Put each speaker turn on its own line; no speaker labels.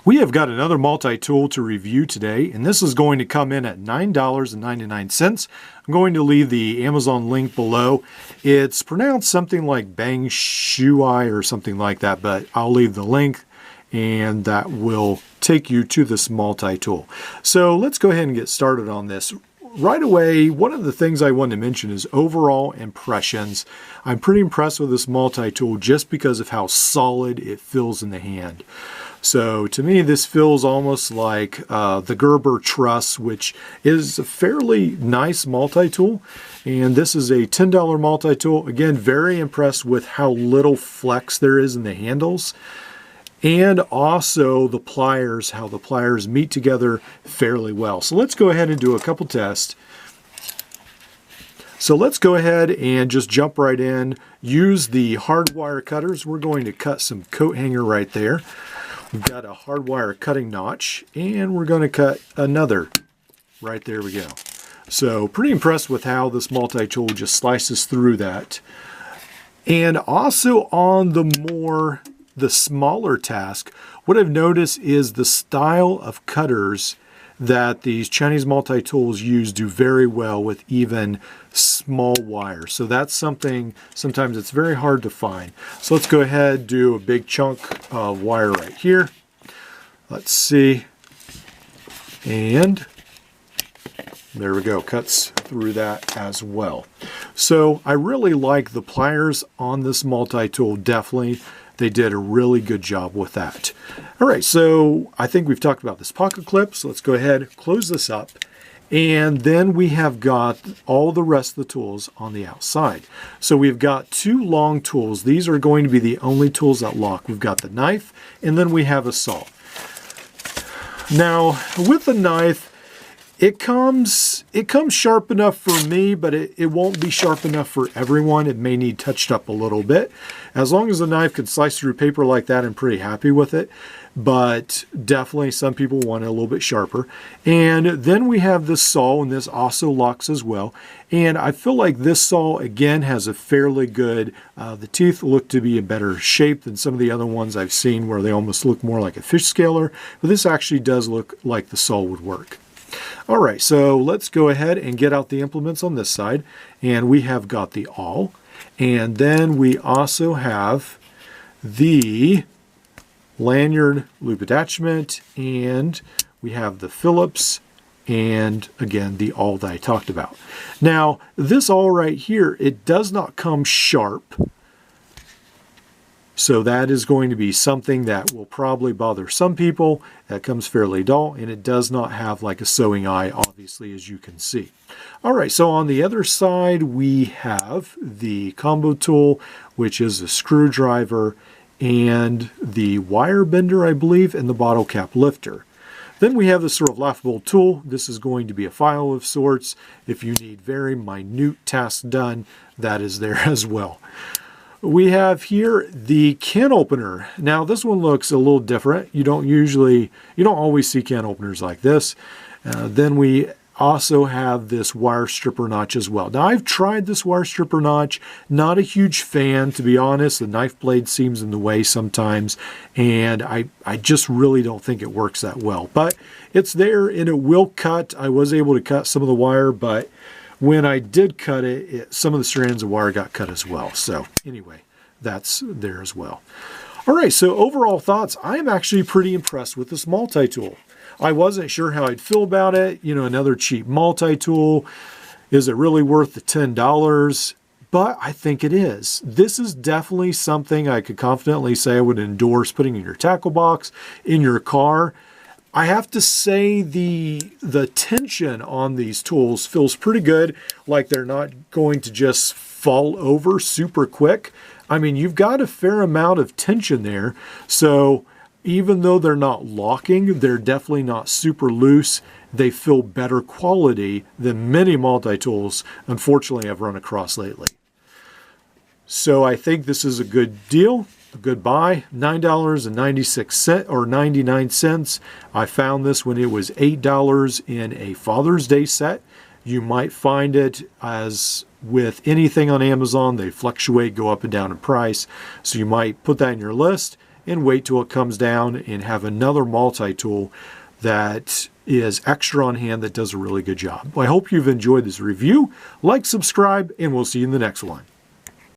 We have got another multi-tool to review today, and this is going to come in at $9.99. I'm going to leave the Amazon link below. It's pronounced something like BangShuai or something like that, but I'll leave the link and that will take you to this multi-tool. So let's go ahead and get started on this. Right away, one of the things I want to mention is overall impressions. I'm pretty impressed with this multi-tool just because of how solid it feels in the hand. So to me, this feels almost like the Gerber Truss, which is a fairly nice multi-tool. And this is a $10 multi-tool. Again, very impressed with how little flex there is in the handles. And also the pliers, how the pliers meet together fairly well. So let's go ahead and do a couple tests. So let's go ahead and just jump right in. Use the hardwire cutters. We're going to cut some coat hanger right there. We've got a hardwire cutting notch, and we're going to cut another. Right there we go. So pretty impressed with how this multi-tool just slices through that. And also on the smaller task, what I've noticed is the style of cutters that these Chinese multi-tools use do very well with even small wire. So that's something sometimes it's very hard to find. So let's go ahead and do a big chunk of wire right here. Let's see. And there we go, cuts through that as well. So I really like the pliers on this multi-tool, definitely. They did a really good job with that. All right, so I think we've talked about this pocket clip, so let's go ahead, close this up, and then we have got all the rest of the tools on the outside. So we've got two long tools. These are going to be the only tools that lock. We've got the knife, and then we have a saw. Now, with the knife, it comes sharp enough for me, but it won't be sharp enough for everyone. It may need touched up a little bit. As long as the knife can slice through paper like that, I'm pretty happy with it. But definitely some people want it a little bit sharper. And then we have this saw, and this also locks as well. And I feel like this saw, again, has a fairly good, the teeth look to be in better shape than some of the other ones I've seen where they almost look more like a fish scaler. But this actually does look like the saw would work. All right, so let's go ahead and get out the implements on this side. And we have got the awl. And then we also have the lanyard loop attachment. And we have the Phillips. And again, the awl that I talked about. Now, this awl right here, it does not come sharp. So that is going to be something that will probably bother some people. That comes fairly dull, and it does not have like a sewing eye, obviously, as you can see. All right, so on the other side, we have the combo tool, which is a screwdriver and the wire bender, I believe, and the bottle cap lifter. Then we have this sort of laughable tool. This is going to be a file of sorts. If you need very minute tasks done, that is there as well. We have here the can opener. Now this one looks a little different. You don't always see can openers like this. Then we also have this wire stripper notch as well. Now I've tried this wire stripper notch. Not a huge fan, to be honest. The knife blade seems in the way sometimes, and I just really don't think it works that well. But it's there and it will cut. I was able to cut some of the wire, but when I did cut it, some of the strands of wire got cut as well. So anyway, that's there as well. All right, so overall thoughts, I'm actually pretty impressed with this multi-tool. I wasn't sure how I'd feel about it. You know, another cheap multi-tool. Is it really worth the $10? But I think it is. This is definitely something I could confidently say I would endorse putting in your tackle box, in your car. I have to say the tension on these tools feels pretty good, like they're not going to just fall over super quick. I mean, you've got a fair amount of tension there, so even though they're not locking, they're definitely not super loose. They feel better quality than many multi-tools, unfortunately, I've run across lately. So I think this is a good deal. A good buy, $9.96 or 99 cents. I found this when it was $8 in a Father's Day set. You might find it, as with anything on Amazon, they fluctuate, go up and down in price. So you might put that in your list and wait till it comes down and have another multi-tool that is extra on hand that does a really good job. Well, I hope you've enjoyed this review. Like, subscribe, and we'll see you in the next one.